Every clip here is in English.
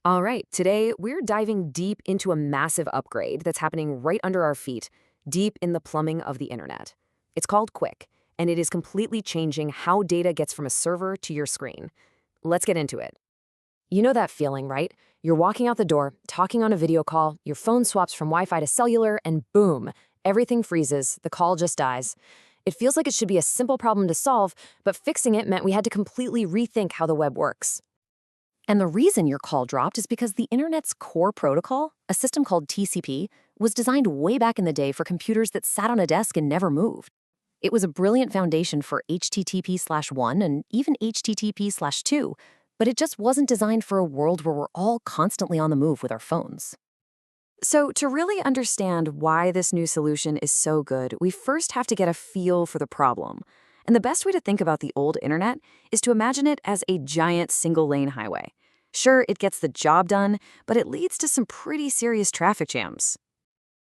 All right, today we're diving deep into a massive upgrade that's happening right under our feet, deep in the plumbing of the internet. It's called QUIC, and it is completely changing how data gets from a server to your screen. Let's get into it. You know that feeling, right? You're walking out the door, talking on a video call, your phone swaps from Wi-Fi to cellular, and boom, everything freezes, the call just dies. It feels like it should be a simple problem to solve, but fixing it meant we had to completely rethink how the web works. And the reason your call dropped is because the internet's core protocol, a system called TCP, was designed way back in the day for computers that sat on a desk and never moved. It was a brilliant foundation for HTTP/1 and even HTTP/2, but it just wasn't designed for a world where we're all constantly on the move with our phones. So to really understand why this new solution is so good, we first have to get a feel for the problem. And the best way to think about the old internet is to imagine it as a giant single-lane highway. Sure, it gets the job done, but it leads to some pretty serious traffic jams.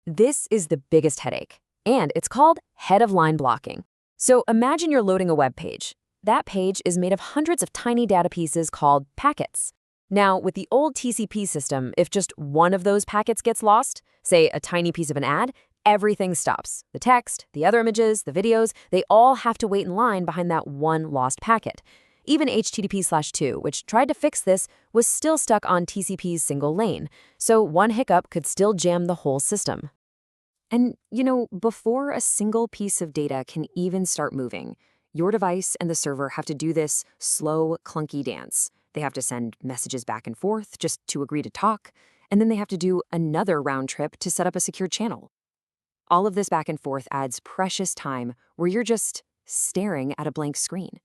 This is the biggest headache, and it's called head-of-line blocking. So imagine you're loading a web page. That page is made of hundreds of tiny data pieces called packets. Now, with the old TCP system, if just one of those packets gets lost, say a tiny piece of an ad, everything stops. The text, the other images, the videos, they all have to wait in line behind that one lost packet. Even HTTP/2, which tried to fix this, was still stuck on TCP's single lane, so one hiccup could still jam the whole system. And, before a single piece of data can even start moving, your device and the server have to do this slow, clunky dance. They have to send messages back and forth just to agree to talk, and then they have to do another round trip to set up a secure channel. All of this back and forth adds precious time where you're just staring at a blank screen.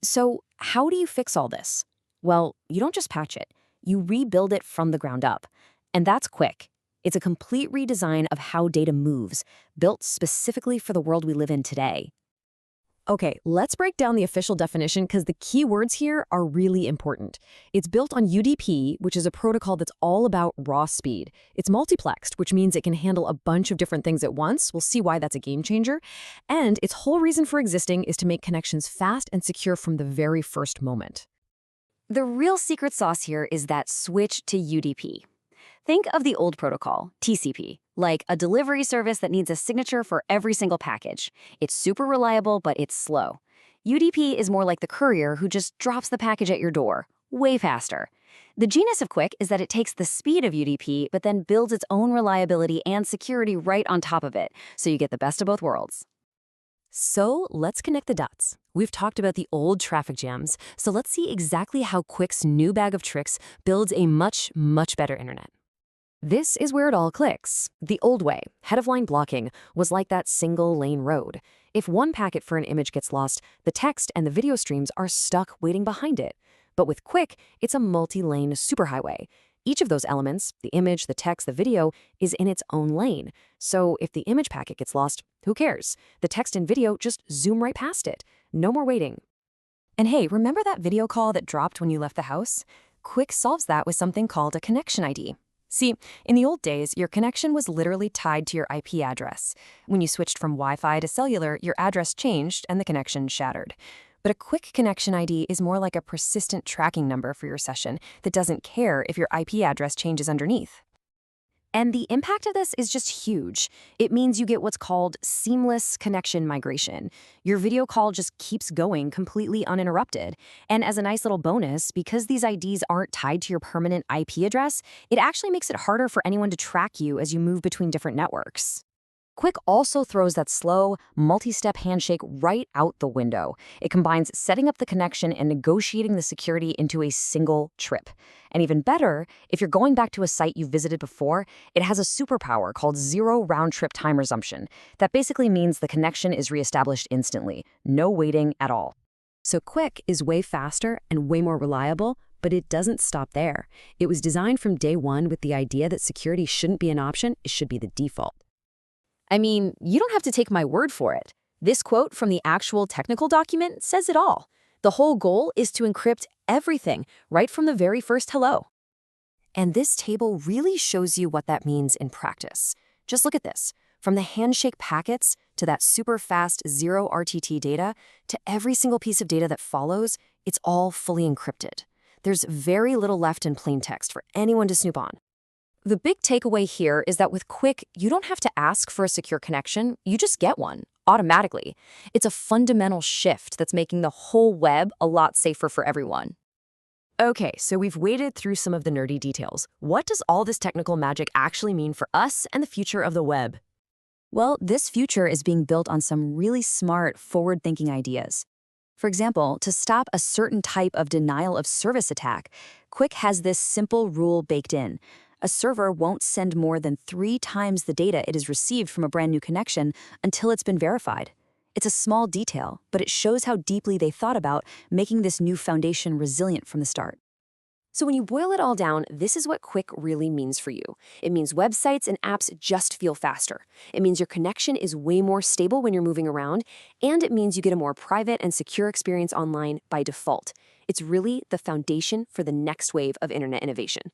So how do you fix all this? Well, you don't just patch it. You rebuild it from the ground up. And that's QUIC. It's a complete redesign of how data moves, built specifically for the world we live in today. Okay, let's break down the official definition because the key words here are really important. It's built on UDP, which is a protocol that's all about raw speed. It's multiplexed, which means it can handle a bunch of different things at once. We'll see why that's a game changer. And its whole reason for existing is to make connections fast and secure from the very first moment. The real secret sauce here is that switch to UDP. Think of the old protocol, TCP, like a delivery service that needs a signature for every single package. It's super reliable, but it's slow. UDP is more like the courier who just drops the package at your door, way faster. The genius of QUIC is that it takes the speed of UDP, but then builds its own reliability and security right on top of it, so you get the best of both worlds. So let's connect the dots. We've talked about the old traffic jams, so let's see exactly how QUIC's new bag of tricks builds a much, much better internet. This is where it all clicks. The old way, head-of-line blocking, was like that single-lane road. If one packet for an image gets lost, the text and the video streams are stuck waiting behind it. But with QUIC, it's a multi-lane superhighway. Each of those elements, the image, the text, the video, is in its own lane. So if the image packet gets lost, who cares? The text and video just zoom right past it. No more waiting. And hey, remember that video call that dropped when you left the house? QUIC solves that with something called a connection ID. See, in the old days, your connection was literally tied to your IP address. When you switched from Wi-Fi to cellular, your address changed and the connection shattered. But a QUIC connection ID is more like a persistent tracking number for your session that doesn't care if your IP address changes underneath. And the impact of this is just huge. It means you get what's called seamless connection migration. Your video call just keeps going completely uninterrupted. And as a nice little bonus, because these IDs aren't tied to your permanent IP address, it actually makes it harder for anyone to track you as you move between different networks. QUIC also throws that slow, multi-step handshake right out the window. It combines setting up the connection and negotiating the security into a single trip. And even better, if you're going back to a site you visited before, it has a superpower called zero round-trip time resumption. That basically means the connection is reestablished instantly, no waiting at all. So QUIC is way faster and way more reliable, but it doesn't stop there. It was designed from day one with the idea that security shouldn't be an option, it should be the default. I mean, you don't have to take my word for it. This quote from the actual technical document says it all. The whole goal is to encrypt everything right from the very first hello. And this table really shows you what that means in practice. Just look at this. From the handshake packets to that super fast zero RTT data to every single piece of data that follows, it's all fully encrypted. There's very little left in plain text for anyone to snoop on. The big takeaway here is that with QUIC, you don't have to ask for a secure connection, you just get one, automatically. It's a fundamental shift that's making the whole web a lot safer for everyone. Okay, so we've waded through some of the nerdy details. What does all this technical magic actually mean for us and the future of the web? Well, this future is being built on some really smart, forward-thinking ideas. For example, to stop a certain type of denial of service attack, QUIC has this simple rule baked in. A server won't send more than 3 times the data it has received from a brand new connection until it's been verified. It's a small detail, but it shows how deeply they thought about making this new foundation resilient from the start. So when you boil it all down, this is what QUIC really means for you. It means websites and apps just feel faster. It means your connection is way more stable when you're moving around, and it means you get a more private and secure experience online by default. It's really the foundation for the next wave of internet innovation.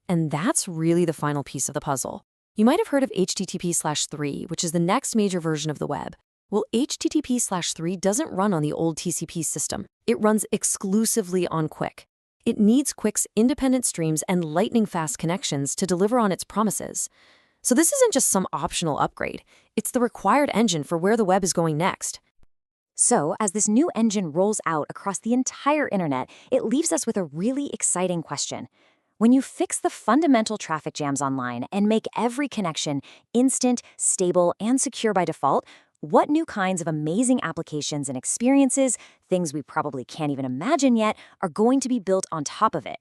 And that's really the final piece of the puzzle. You might have heard of HTTP/3, which is the next major version of the web. Well, HTTP/3 doesn't run on the old TCP system. It runs exclusively on QUIC. It needs QUIC's independent streams and lightning-fast connections to deliver on its promises. So this isn't just some optional upgrade. It's the required engine for where the web is going next. So, as this new engine rolls out across the entire internet, it leaves us with a really exciting question. When you fix the fundamental traffic jams online and make every connection instant, stable, and secure by default, what new kinds of amazing applications and experiences, things we probably can't even imagine yet, are going to be built on top of it?